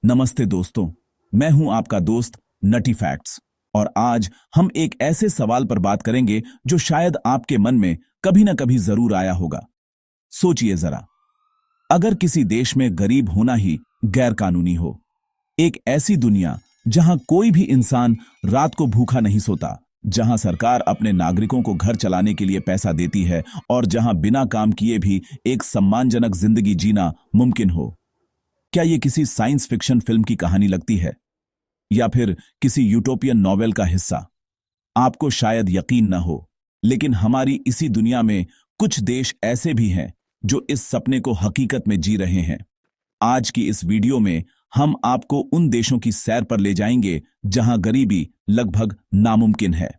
नमस्ते दोस्तों। मैं हूं आपका दोस्त नटी फैक्ट्स और आज हम एक ऐसे सवाल पर बात करेंगे जो शायद आपके मन में कभी ना कभी जरूर आया होगा। सोचिए जरा, अगर किसी देश में गरीब होना ही गैर कानूनी हो, एक ऐसी दुनिया जहां कोई भी इंसान रात को भूखा नहीं सोता, जहां सरकार अपने नागरिकों को घर चलाने के लिए पैसा देती है और जहां बिना काम किए भी एक सम्मानजनक जिंदगी जीना मुमकिन हो, क्या ये किसी साइंस फिक्शन फिल्म की कहानी लगती है या फिर किसी यूटोपियन नॉवेल का हिस्सा? आपको शायद यकीन न हो, लेकिन हमारी इसी दुनिया में कुछ देश ऐसे भी हैं जो इस सपने को हकीकत में जी रहे हैं। आज की इस वीडियो में हम आपको उन देशों की सैर पर ले जाएंगे जहां गरीबी लगभग नामुमकिन है।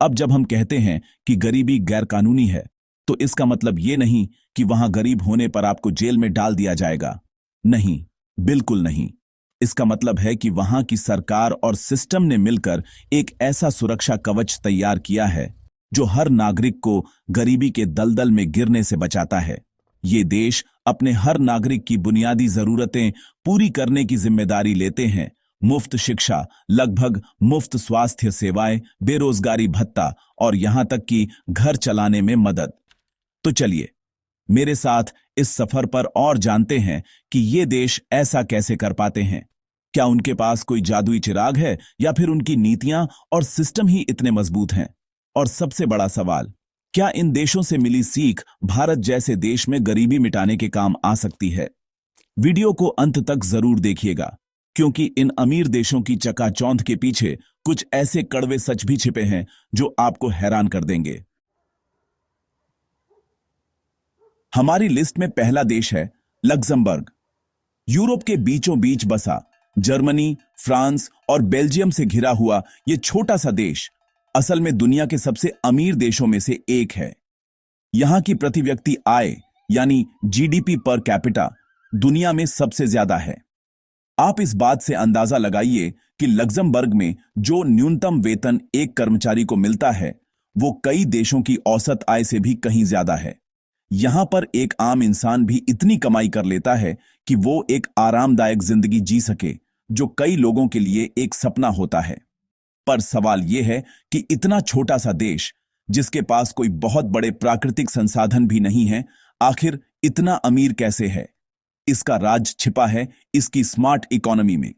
अब जब हम कहते हैं कि गरीबी गैरकानूनी है, तो इसका मतलब ये नहीं कि वहां गरीब होने पर आपको जेल में डाल दिया जाएगा। नहीं, बिल्कुल नहीं। इसका मतलब है कि वहां की सरकार और सिस्टम ने मिलकर एक ऐसा सुरक्षा कवच तैयार किया है जो हर नागरिक को गरीबी के दलदल में गिरने से बचाता है। ये देश अपने हर नागरिक की बुनियादी जरूरतें पूरी करने की जिम्मेदारी लेते हैं। मुफ्त शिक्षा, लगभग मुफ्त स्वास्थ्य सेवाएं, बेरोजगारी भत्ता और यहां तक कि घर चलाने में मदद। तो चलिए मेरे साथ इस सफर पर और जानते हैं कि ये देश ऐसा कैसे कर पाते हैं। क्या उनके पास कोई जादुई चिराग है या फिर उनकी नीतियां और सिस्टम ही इतने मजबूत हैं? और सबसे बड़ा सवाल, क्या इन देशों से मिली सीख भारत जैसे देश में गरीबी मिटाने के काम आ सकती है? वीडियो को अंत तक जरूर देखिएगा, क्योंकि इन अमीर देशों की चकाचौंध के पीछे कुछ ऐसे कड़वे सच भी छिपे हैं जो आपको हैरान कर देंगे। हमारी लिस्ट में पहला देश है लक्जमबर्ग। यूरोप के बीचों बीच बसा, जर्मनी, फ्रांस और बेल्जियम से घिरा हुआ यह छोटा सा देश असल में दुनिया के सबसे अमीर देशों में से एक है। यहां की प्रति व्यक्ति आय यानी जीडीपी पर कैपिटा दुनिया में सबसे ज्यादा है। आप इस बात से अंदाजा लगाइए कि लक्जमबर्ग में जो न्यूनतम वेतन एक कर्मचारी को मिलता है, वो कई देशों की औसत आय से भी कहीं ज्यादा है। यहां पर एक आम इंसान भी इतनी कमाई कर लेता है कि वो एक आरामदायक जिंदगी जी सके, जो कई लोगों के लिए एक सपना होता है। पर सवाल यह है कि इतना छोटा सा देश, जिसके पास कोई बहुत बड़े प्राकृतिक संसाधन भी नहीं है, आखिर इतना अमीर कैसे है? इसका राज छिपा है इसकी स्मार्ट इकोनॉमी में।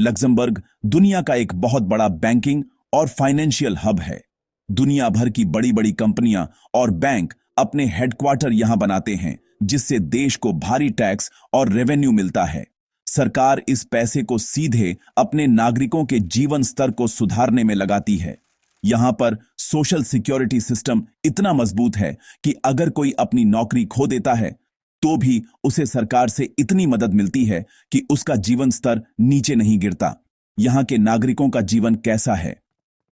लक्जमबर्ग दुनिया का एक बहुत बड़ा बैंकिंग और फाइनेंशियल हब है। दुनिया भर की बड़ी बड़ी कंपनियां और बैंक अपने हेडक्वार्टर यहां बनाते हैं, जिससे देश को भारी टैक्स और रेवेन्यू मिलता है। सरकार इस पैसे को सीधे अपने नागरिकों के जीवन स्तर को सुधारने में लगाती है। यहां पर सोशल सिक्योरिटी सिस्टम इतना मजबूत है कि अगर कोई अपनी नौकरी खो देता है, तो भी उसे सरकार से इतनी मदद मिलती है कि उसका जीवन स्तर नीचे नहीं गिरता। यहां के नागरिकों का जीवन कैसा है?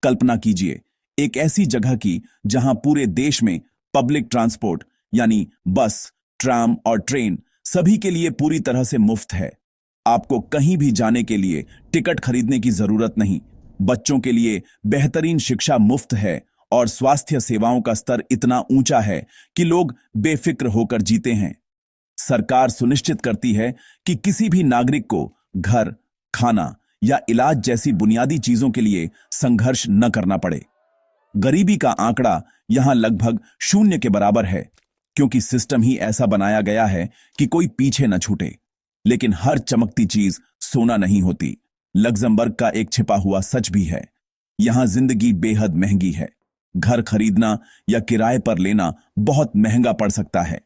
कल्पना कीजिए एक ऐसी जगह की जहां पूरे देश में पब्लिक ट्रांसपोर्ट यानी बस, ट्राम और ट्रेन सभी के लिए पूरी तरह से मुफ्त है। आपको कहीं भी जाने के लिए टिकट खरीदने की जरूरत नहीं। बच्चों के लिए बेहतरीन शिक्षा मुफ्त है और स्वास्थ्य सेवाओं का स्तर इतना ऊंचा है कि लोग बेफिक्र होकर जीते हैं। सरकार सुनिश्चित करती है कि किसी भी नागरिक को घर, खाना या इलाज जैसी बुनियादी चीजों के लिए संघर्ष न करना पड़े। गरीबी का आंकड़ा यहां लगभग शून्य के बराबर है, क्योंकि सिस्टम ही ऐसा बनाया गया है कि कोई पीछे न छूटे। लेकिन हर चमकती चीज सोना नहीं होती। लक्जमबर्ग का एक छिपा हुआ सच भी है। यहां जिंदगी बेहद महंगी है। घर खरीदना या किराए पर लेना बहुत महंगा पड़ सकता है।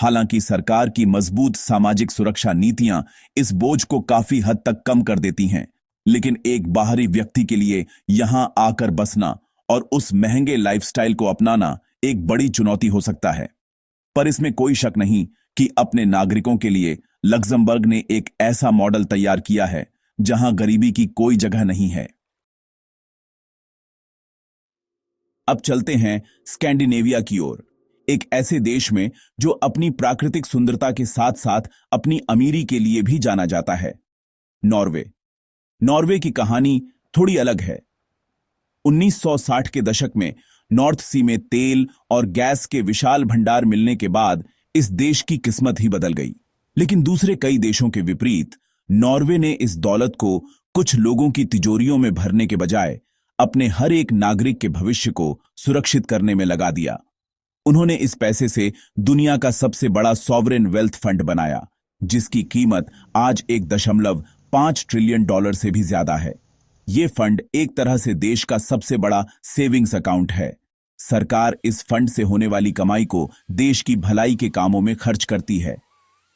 हालांकि सरकार की मजबूत सामाजिक सुरक्षा नीतियां इस बोझ को काफी हद तक कम कर देती हैं, लेकिन एक बाहरी व्यक्ति के लिए यहां आकर बसना और उस महंगे लाइफस्टाइल को अपनाना एक बड़ी चुनौती हो सकता है। पर इसमें कोई शक नहीं कि अपने नागरिकों के लिए लक्जमबर्ग ने एक ऐसा मॉडल तैयार किया है जहां गरीबी की कोई जगह नहीं है। अब चलते हैं स्कैंडिनेविया की ओर, एक ऐसे देश में जो अपनी प्राकृतिक सुंदरता के साथ साथ अपनी अमीरी के लिए भी जाना जाता है। नॉर्वे। नॉर्वे की कहानी थोड़ी अलग है। 1960 के दशक में नॉर्थ सी में तेल और गैस के विशाल भंडार मिलने के बाद इस देश की किस्मत ही बदल गई। लेकिन दूसरे कई देशों के विपरीत नॉर्वे ने इस दौलत को कुछ लोगों की तिजोरियों में भरने के बजाय अपने हर एक नागरिक के भविष्य को सुरक्षित करने में लगा दिया। उन्होंने इस पैसे से दुनिया का सबसे बड़ा सॉवरेन वेल्थ फंड बनाया, जिसकी कीमत आज 1.5 ट्रिलियन डॉलर से भी ज्यादा है। ये फंड एक तरह से देश का सबसे बड़ा सेविंग्स अकाउंट है। सरकार इस फंड से होने वाली कमाई को देश की भलाई के कामों में खर्च करती है।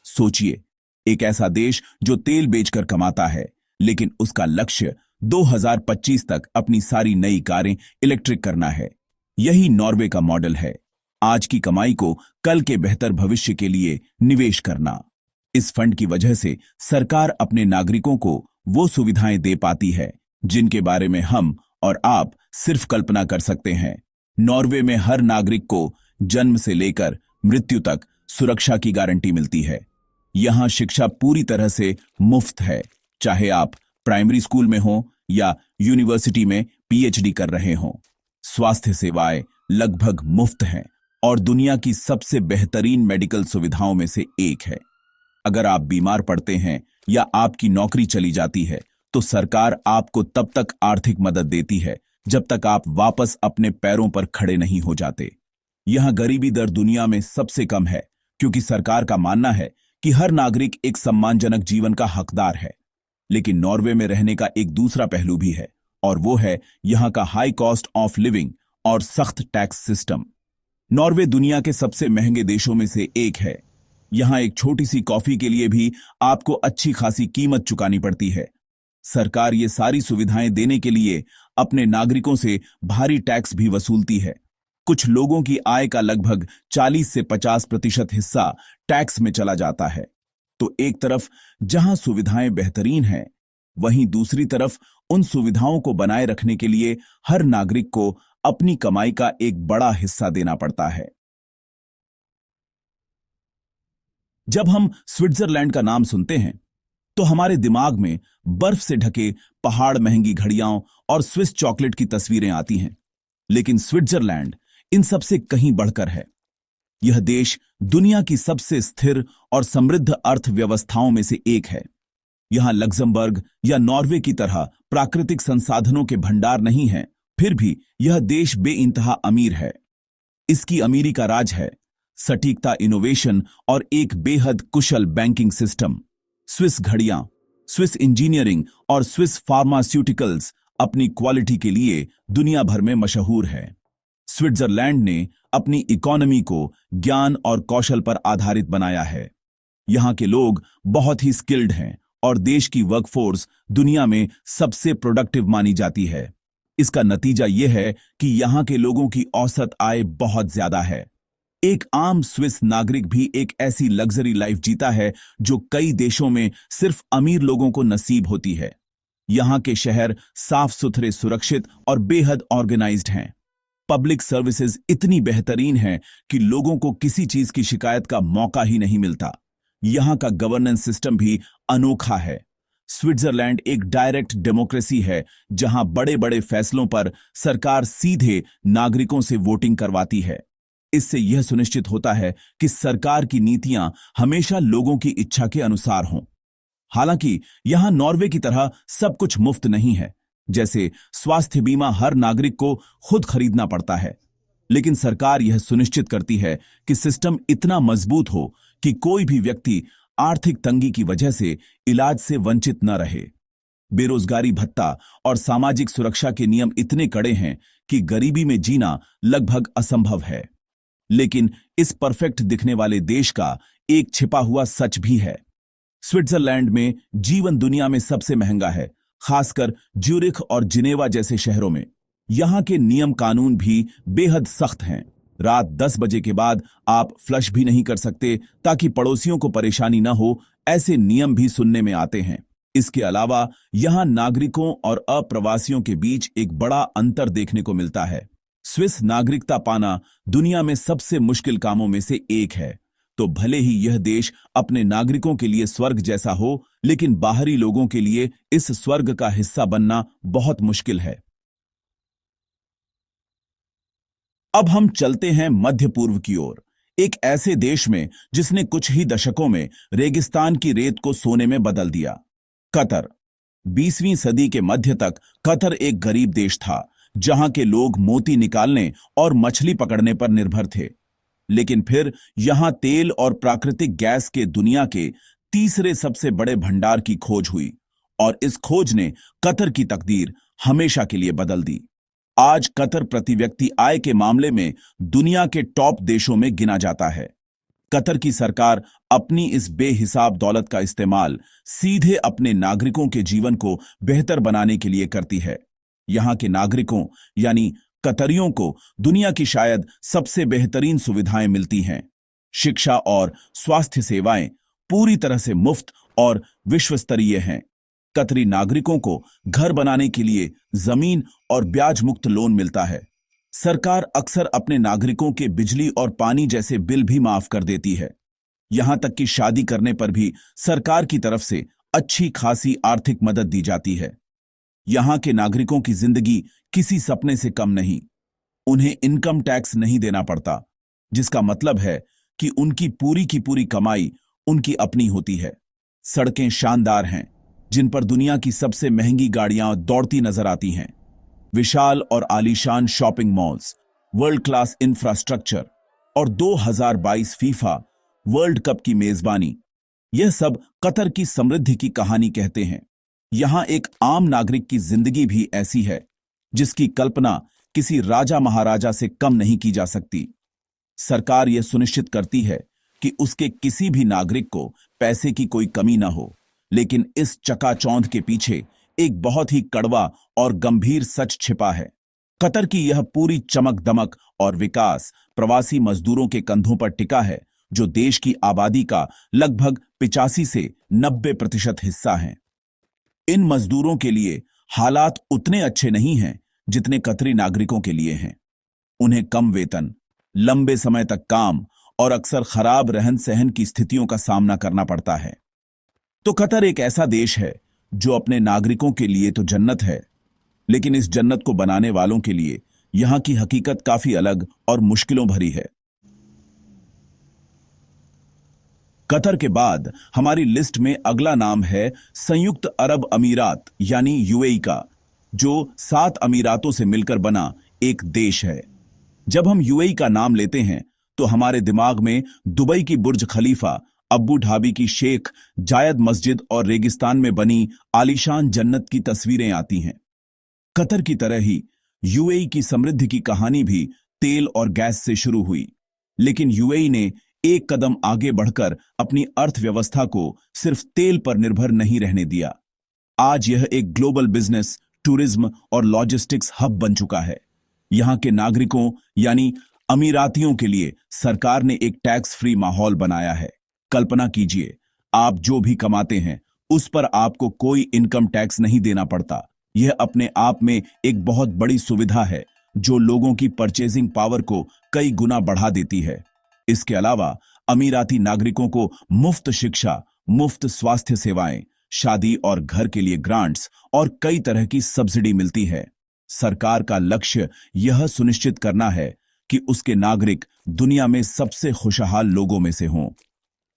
सोचिए, एक ऐसा देश जो तेल बेचकर कमाता है, लेकिन उसका लक्ष्य 2025 तक अपनी सारी नई कारें इलेक्ट्रिक करना है। यही नॉर्वे का मॉडल है, आज की कमाई को कल के बेहतर भविष्य के लिए निवेश करना। इस फंड की वजह से सरकार अपने नागरिकों को वो सुविधाएं दे पाती है जिनके बारे में हम और आप सिर्फ कल्पना कर सकते हैं। नॉर्वे में हर नागरिक को जन्म से लेकर मृत्यु तक सुरक्षा की गारंटी मिलती है। यहां शिक्षा पूरी तरह से मुफ्त है, चाहे आप प्राइमरी स्कूल में हो या यूनिवर्सिटी में पीएचडी कर रहे हों। स्वास्थ्य सेवाएं लगभग मुफ्त हैं और दुनिया की सबसे बेहतरीन मेडिकल सुविधाओं में से एक है। अगर आप बीमार पड़ते हैं या आपकी नौकरी चली जाती है, तो सरकार आपको तब तक आर्थिक मदद देती है जब तक आप वापस अपने पैरों पर खड़े नहीं हो जाते। यहां गरीबी दर दुनिया में सबसे कम है, क्योंकि सरकार का मानना है कि हर नागरिक एक सम्मानजनक जीवन का हकदार है। लेकिन नॉर्वे में रहने का एक दूसरा पहलू भी है, और वो है यहां का हाई कॉस्ट ऑफ लिविंग और सख्त टैक्स सिस्टम। नॉर्वे दुनिया के सबसे महंगे देशों में से एक है। यहां एक छोटी सी कॉफी के लिए भी आपको अच्छी खासी कीमत चुकानी पड़ती है। सरकार ये सारी सुविधाएं देने के लिए अपने नागरिकों से भारी टैक्स भी वसूलती है। कुछ लोगों की आय का लगभग 40 से 50% हिस्सा टैक्स में चला जाता है। तो एक तरफ जहां सुविधाएं बेहतरीन हैं, वहीं दूसरी तरफ उन सुविधाओं को बनाए रखने के लिए हर नागरिक को अपनी कमाई का एक बड़ा हिस्सा देना पड़ता है। जब हम स्विट्जरलैंड का नाम सुनते हैं, तो हमारे दिमाग में बर्फ से ढके पहाड़, महंगी घड़ियां और स्विस चॉकलेट की तस्वीरें आती हैं। लेकिन स्विट्जरलैंड इन सबसे कहीं बढ़कर है। यह देश दुनिया की सबसे स्थिर और समृद्ध अर्थव्यवस्थाओं में से एक है। यहां लक्जमबर्ग या नॉर्वे की तरह प्राकृतिक संसाधनों के भंडार नहीं हैं, फिर भी यह देश बेइंतहा अमीर है। इसकी अमीरी का राज है सटीकता, इनोवेशन और एक बेहद कुशल बैंकिंग सिस्टम। स्विस घड़ियां, स्विस इंजीनियरिंग और स्विस फार्मास्यूटिकल्स अपनी क्वालिटी के लिए दुनिया भर में मशहूर है। स्विट्जरलैंड ने अपनी इकोनॉमी को ज्ञान और कौशल पर आधारित बनाया है। यहां के लोग बहुत ही स्किल्ड हैं और देश की वर्कफोर्स दुनिया में सबसे प्रोडक्टिव मानी जाती है। इसका नतीजा यह है कि यहां के लोगों की औसत आय बहुत ज्यादा है। एक आम स्विस नागरिक भी एक ऐसी लग्जरी लाइफ जीता है जो कई देशों में सिर्फ अमीर लोगों को नसीब होती है। यहां के शहर साफ सुथरे, सुरक्षित और बेहद ऑर्गेनाइज्ड हैं। पब्लिक सर्विसेज इतनी बेहतरीन हैं कि लोगों को किसी चीज की शिकायत का मौका ही नहीं मिलता। यहां का गवर्नेंस सिस्टम भी अनोखा है। स्विट्जरलैंड एक डायरेक्ट डेमोक्रेसी है, जहां बड़े बड़े फैसलों पर सरकार सीधे नागरिकों से वोटिंग करवाती है। इससे यह सुनिश्चित होता है कि सरकार की नीतियां हमेशा लोगों की इच्छा के अनुसार हों। हालांकि यहां नॉर्वे की तरह सब कुछ मुफ्त नहीं है। जैसे स्वास्थ्य बीमा हर नागरिक को खुद खरीदना पड़ता है, लेकिन सरकार यह सुनिश्चित करती है कि सिस्टम इतना मजबूत हो कि कोई भी व्यक्ति आर्थिक तंगी की वजह से इलाज से वंचित न रहे। बेरोजगारी भत्ता और सामाजिक सुरक्षा के नियम इतने कड़े हैं कि गरीबी में जीना लगभग असंभव है। लेकिन इस परफेक्ट दिखने वाले देश का एक छिपा हुआ सच भी है। स्विट्जरलैंड में जीवन दुनिया में सबसे महंगा है, खासकर ज्यूरिख और जिनेवा जैसे शहरों में। यहां के नियम कानून भी बेहद सख्त हैं। रात 10 बजे के बाद आप फ्लश भी नहीं कर सकते, ताकि पड़ोसियों को परेशानी न हो। ऐसे नियम भी सुनने में आते हैं। इसके अलावा यहां नागरिकों और अप्रवासियों के बीच एक बड़ा अंतर देखने को मिलता है। स्विस नागरिकता पाना दुनिया में सबसे मुश्किल कामों में से एक है। तो भले ही यह देश अपने नागरिकों के लिए स्वर्ग जैसा हो, लेकिन बाहरी लोगों के लिए इस स्वर्ग का हिस्सा बनना बहुत मुश्किल है। अब हम चलते हैं मध्य पूर्व की ओर, एक ऐसे देश में जिसने कुछ ही दशकों में रेगिस्तान की रेत को सोने में बदल दिया। कतर। 20वीं सदी के मध्य तक कतर एक गरीब देश था, जहां के लोग मोती निकालने और मछली पकड़ने पर निर्भर थे। लेकिन फिर यहां तेल और प्राकृतिक गैस के दुनिया के तीसरे सबसे बड़े भंडार की खोज हुई, और इस खोज ने कतर की तकदीर हमेशा के लिए बदल दी। आज कतर प्रति व्यक्ति आय के मामले में दुनिया के टॉप देशों में गिना जाता है। कतर की सरकार अपनी इस बेहिसाब दौलत का इस्तेमाल सीधे अपने नागरिकों के जीवन को बेहतर बनाने के लिए करती है। यहां के नागरिकों यानी कतरियों को दुनिया की शायद सबसे बेहतरीन सुविधाएं मिलती हैं। शिक्षा और स्वास्थ्य सेवाएं पूरी तरह से मुफ्त और विश्व स्तरीय हैं। कतरी नागरिकों को घर बनाने के लिए जमीन और ब्याज मुक्त लोन मिलता है। सरकार अक्सर अपने नागरिकों के बिजली और पानी जैसे बिल भी माफ कर देती है। यहां तक कि शादी करने पर भी सरकार की तरफ से अच्छी खासी आर्थिक मदद दी जाती है। यहां के नागरिकों की जिंदगी किसी सपने से कम नहीं। उन्हें इनकम टैक्स नहीं देना पड़ता, जिसका मतलब है कि उनकी पूरी की पूरी कमाई उनकी अपनी होती है। सड़कें शानदार हैं, जिन पर दुनिया की सबसे महंगी गाड़ियां दौड़ती नजर आती हैं। विशाल और आलीशान shopping malls, world class infrastructure और 2022 फीफा वर्ल्ड कप की मेजबानी, यह सब कतर की समृद्धि की कहानी कहते हैं। यहां एक आम नागरिक की जिंदगी भी ऐसी है जिसकी कल्पना किसी राजा महाराजा से कम नहीं की जा सकती। सरकार यह सुनिश्चित करती है कि उसके किसी भी नागरिक को पैसे की कोई कमी ना हो, लेकिन इस चकाचौंध के पीछे एक बहुत ही कड़वा और गंभीर सच छिपा है। कतर की यह पूरी चमक दमक और विकास प्रवासी मजदूरों के कंधों पर टिका है, जो देश की आबादी का लगभग 85 से 90% हिस्सा हैं। इन मजदूरों के लिए हालात उतने अच्छे नहीं हैं जितने कतरी नागरिकों के लिए हैं। उन्हें कम वेतन, लंबे समय तक काम और अक्सर खराब रहन सहन की स्थितियों का सामना करना पड़ता है। तो कतर एक ऐसा देश है जो अपने नागरिकों के लिए तो जन्नत है, लेकिन इस जन्नत को बनाने वालों के लिए यहां की हकीकत काफी अलग और मुश्किलों भरी है। कतर के बाद हमारी लिस्ट में अगला नाम है संयुक्त अरब अमीरात यानी यूएई का, जो 7 अमीरातों से मिलकर बना एक देश है। जब हम यूएई का नाम लेते हैं तो हमारे दिमाग में दुबई की बुर्ज खलीफा, अब्बू धाबी की शेख जायद मस्जिद और रेगिस्तान में बनी आलीशान जन्नत की तस्वीरें आती हैं। कतर की तरह ही यूएई की समृद्धि की कहानी भी तेल और गैस से शुरू हुई, लेकिन यूएई ने एक कदम आगे बढ़कर अपनी अर्थव्यवस्था को सिर्फ तेल पर निर्भर नहीं रहने दिया। आज यह एक ग्लोबल बिजनेस, टूरिज्म और लॉजिस्टिक्स हब बन चुका है। यहां के नागरिकों यानी अमीरातियों के लिए सरकार ने एक टैक्स फ्री माहौल बनाया है। कल्पना कीजिए, आप जो भी कमाते हैं उस पर आपको कोई इनकम टैक्स नहीं देना पड़ता। यह अपने आप में एक बहुत बड़ी सुविधा है जो लोगों की परचेजिंग पावर को कई गुना बढ़ा देती है। इसके अलावा अमीराती नागरिकों को मुफ्त शिक्षा, मुफ्त स्वास्थ्य सेवाएं, शादी और घर के लिए ग्रांट्स और कई तरह की सब्सिडी मिलती है। सरकार का लक्ष्य यह सुनिश्चित करना है कि उसके नागरिक दुनिया में सबसे खुशहाल लोगों में से हों।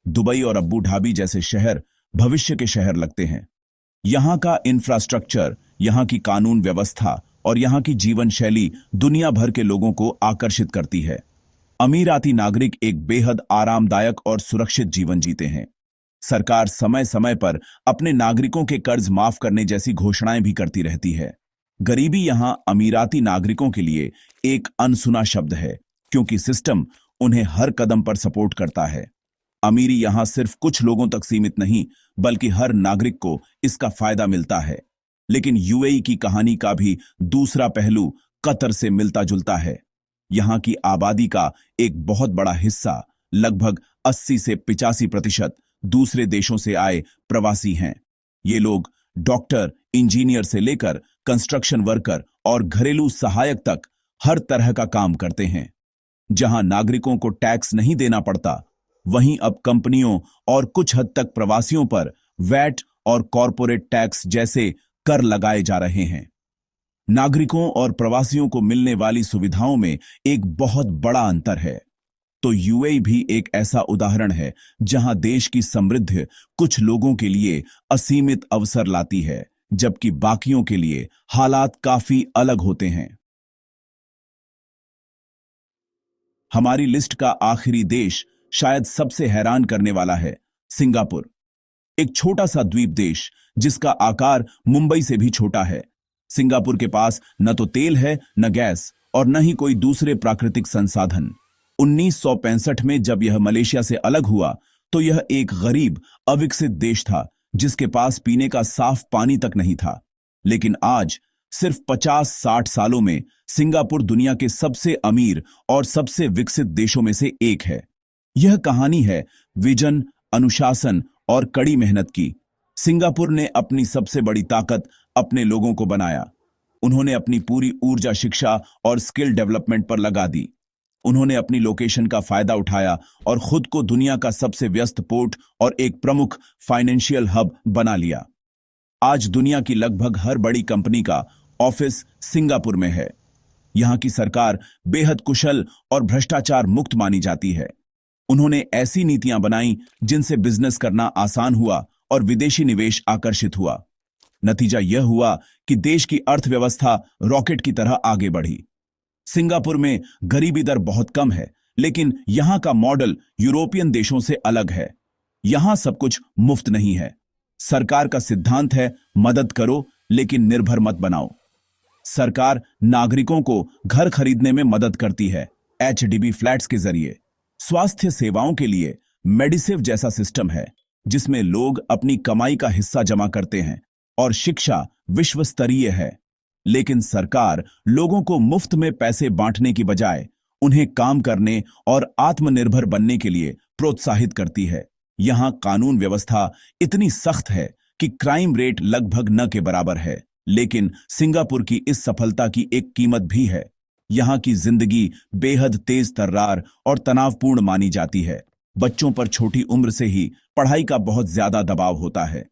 दुबई और अब्बू धाबी जैसे शहर भविष्य के शहर लगते हैं। यहां का इंफ्रास्ट्रक्चर, यहां की कानून व्यवस्था और यहां की जीवन शैली दुनिया भर के लोगों को आकर्षित करती है। अमीराती नागरिक एक बेहद आरामदायक और सुरक्षित जीवन जीते हैं। सरकार समय समय पर अपने नागरिकों के कर्ज माफ करने जैसी घोषणाएं भी करती रहती है। गरीबी यहां अमीराती नागरिकों के लिए एक अनसुना शब्द है, क्योंकि सिस्टम उन्हें हर कदम पर सपोर्ट करता है। अमीरी यहां सिर्फ कुछ लोगों तक सीमित नहीं, बल्कि हर नागरिक को इसका फायदा मिलता है। लेकिन यूएई की कहानी का भी दूसरा पहलू कतर से मिलता जुलता है। यहां की आबादी का एक बहुत बड़ा हिस्सा, लगभग 80 से 85% दूसरे देशों से आए प्रवासी हैं। ये लोग डॉक्टर, इंजीनियर से लेकर कंस्ट्रक्शन वर्कर और घरेलू सहायक तक हर तरह का काम करते हैं। जहां नागरिकों को टैक्स नहीं देना पड़ता, वहीं अब कंपनियों और कुछ हद तक प्रवासियों पर वैट और कॉरपोरेट टैक्स जैसे कर लगाए जा रहे हैं। नागरिकों और प्रवासियों को मिलने वाली सुविधाओं में एक बहुत बड़ा अंतर है। तो यूएई भी एक ऐसा उदाहरण है जहां देश की समृद्धि कुछ लोगों के लिए असीमित अवसर लाती है, जबकि बाकियों के लिए हालात काफी अलग होते हैं। हमारी लिस्ट का आखिरी देश शायद सबसे हैरान करने वाला है, सिंगापुर। एक छोटा सा द्वीप देश जिसका आकार मुंबई से भी छोटा है। सिंगापुर के पास न तो तेल है, न गैस और न ही कोई दूसरे प्राकृतिक संसाधन। 1965 में जब यह मलेशिया से अलग हुआ तो यह एक गरीब, अविकसित देश था जिसके पास पीने का साफ पानी तक नहीं था। लेकिन आज सिर्फ 50-60 सालों में सिंगापुर दुनिया के सबसे अमीर और सबसे विकसित देशों में से एक है। यह कहानी है विजन, अनुशासन और कड़ी मेहनत की। सिंगापुर ने अपनी सबसे बड़ी ताकत अपने लोगों को बनाया। उन्होंने अपनी पूरी ऊर्जा शिक्षा और स्किल डेवलपमेंट पर लगा दी। उन्होंने अपनी लोकेशन का फायदा उठाया और खुद को दुनिया का सबसे व्यस्त पोर्ट और एक प्रमुख फाइनेंशियल हब बना लिया। आज दुनिया की लगभग हर बड़ी कंपनी का ऑफिस सिंगापुर में है। यहां की सरकार बेहद कुशल और भ्रष्टाचार मुक्त मानी जाती है। उन्होंने ऐसी नीतियां बनाई जिनसे बिजनेस करना आसान हुआ और विदेशी निवेश आकर्षित हुआ। नतीजा यह हुआ कि देश की अर्थव्यवस्था रॉकेट की तरह आगे बढ़ी। सिंगापुर में गरीबी दर बहुत कम है, लेकिन यहां का मॉडल यूरोपियन देशों से अलग है। यहां सब कुछ मुफ्त नहीं है। सरकार का सिद्धांत है, मदद करो लेकिन निर्भर मत बनाओ। सरकार नागरिकों को घर खरीदने में मदद करती है, एचडीबी फ्लैट्स के जरिए। स्वास्थ्य सेवाओं के लिए मेडिसेव जैसा सिस्टम है जिसमें लोग अपनी कमाई का हिस्सा जमा करते हैं, और शिक्षा विश्व स्तरीय है। लेकिन सरकार लोगों को मुफ्त में पैसे बांटने की बजाय उन्हें काम करने और आत्मनिर्भर बनने के लिए प्रोत्साहित करती है। यहां कानून व्यवस्था इतनी सख्त है कि क्राइम रेट लगभग न के बराबर है। लेकिन सिंगापुर की इस सफलता की एक कीमत भी है। यहां की जिंदगी बेहद तेज तर्रार और तनावपूर्ण मानी जाती है। बच्चों पर छोटी उम्र से ही पढ़ाई का बहुत ज्यादा दबाव होता है।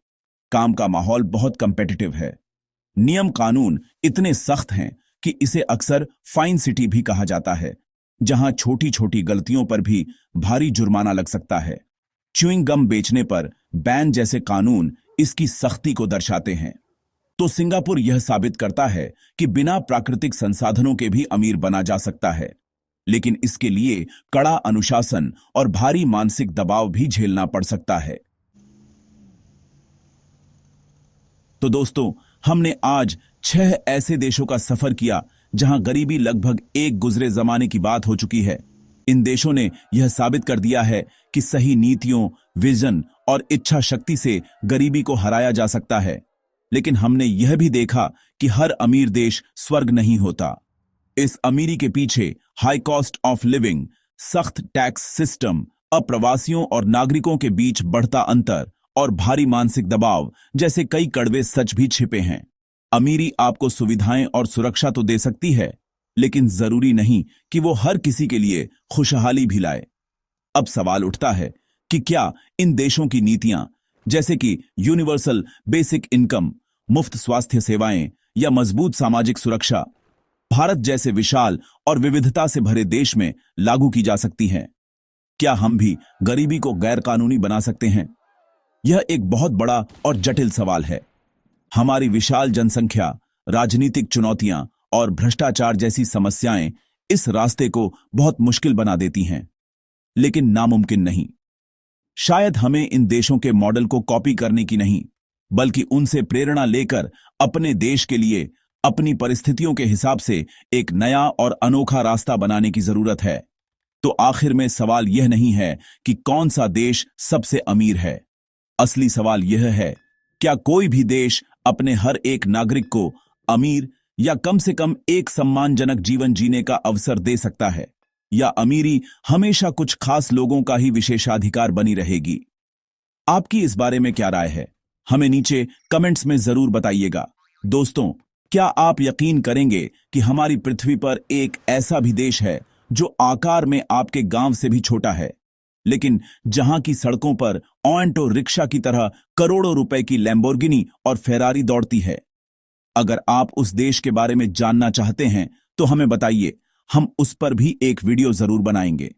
काम का माहौल बहुत कम्पिटिटिव है। नियम कानून इतने सख्त हैं कि इसे अक्सर फाइन सिटी भी कहा जाता है, जहां छोटी छोटी गलतियों पर भी भारी जुर्माना लग सकता है। च्युइंग गम बेचने पर बैन जैसे कानून इसकी सख्ती को दर्शाते हैं। तो सिंगापुर यह साबित करता है कि बिना प्राकृतिक संसाधनों के भी अमीर बना जा सकता है, लेकिन इसके लिए कड़ा अनुशासन और भारी मानसिक दबाव भी झेलना पड़ सकता है। तो दोस्तों, हमने आज 6 ऐसे देशों का सफर किया जहां गरीबी लगभग एक गुजरे जमाने की बात हो चुकी है। इन देशों ने यह साबित कर दिया है कि सही नीतियों, विजन और इच्छा शक्ति से गरीबी को हराया जा सकता है। लेकिन हमने यह भी देखा कि हर अमीर देश स्वर्ग नहीं होता। इस अमीरी के पीछे हाई कॉस्ट ऑफ लिविंग, सख्त टैक्स सिस्टम, अप्रवासियों और नागरिकों के बीच बढ़ता अंतर और भारी मानसिक दबाव जैसे कई कड़वे सच भी छिपे हैं। अमीरी आपको सुविधाएं और सुरक्षा तो दे सकती है, लेकिन जरूरी नहीं कि वो हर किसी के लिए खुशहाली भी लाए। अब सवाल उठता है कि क्या इन देशों की नीतियां, जैसे कि यूनिवर्सल बेसिक इनकम, मुफ्त स्वास्थ्य सेवाएं या मजबूत सामाजिक सुरक्षा, भारत जैसे विशाल और विविधता से भरे देश में लागू की जा सकती हैं? क्या हम भी गरीबी को गैरकानूनी बना सकते हैं? यह एक बहुत बड़ा और जटिल सवाल है। हमारी विशाल जनसंख्या, राजनीतिक चुनौतियां और भ्रष्टाचार जैसी समस्याएं इस रास्ते को बहुत मुश्किल बना देती हैं, लेकिन नामुमकिन नहीं। शायद हमें इन देशों के मॉडल को कॉपी करने की नहीं, बल्कि उनसे प्रेरणा लेकर अपने देश के लिए अपनी परिस्थितियों के हिसाब से एक नया और अनोखा रास्ता बनाने की जरूरत है। तो आखिर में सवाल यह नहीं है कि कौन सा देश सबसे अमीर है। असली सवाल यह है, क्या कोई भी देश अपने हर एक नागरिक को अमीर या कम से कम एक सम्मानजनक जीवन जीने का अवसर दे सकता है, या अमीरी हमेशा कुछ खास लोगों का ही विशेषाधिकार बनी रहेगी? आपकी इस बारे में क्या राय है? हमें नीचे कमेंट्स में जरूर बताइएगा। दोस्तों, क्या आप यकीन करेंगे कि हमारी पृथ्वी पर एक ऐसा भी देश है जो आकार में आपके गांव से भी छोटा है, लेकिन जहां की सड़कों पर ऑटो रिक्शा की तरह करोड़ों रुपए की लैम्बोर्गिनी और फेरारी दौड़ती है? अगर आप उस देश के बारे में जानना चाहते हैं तो हमें बताइए, हम उस पर भी एक वीडियो जरूर बनाएंगे।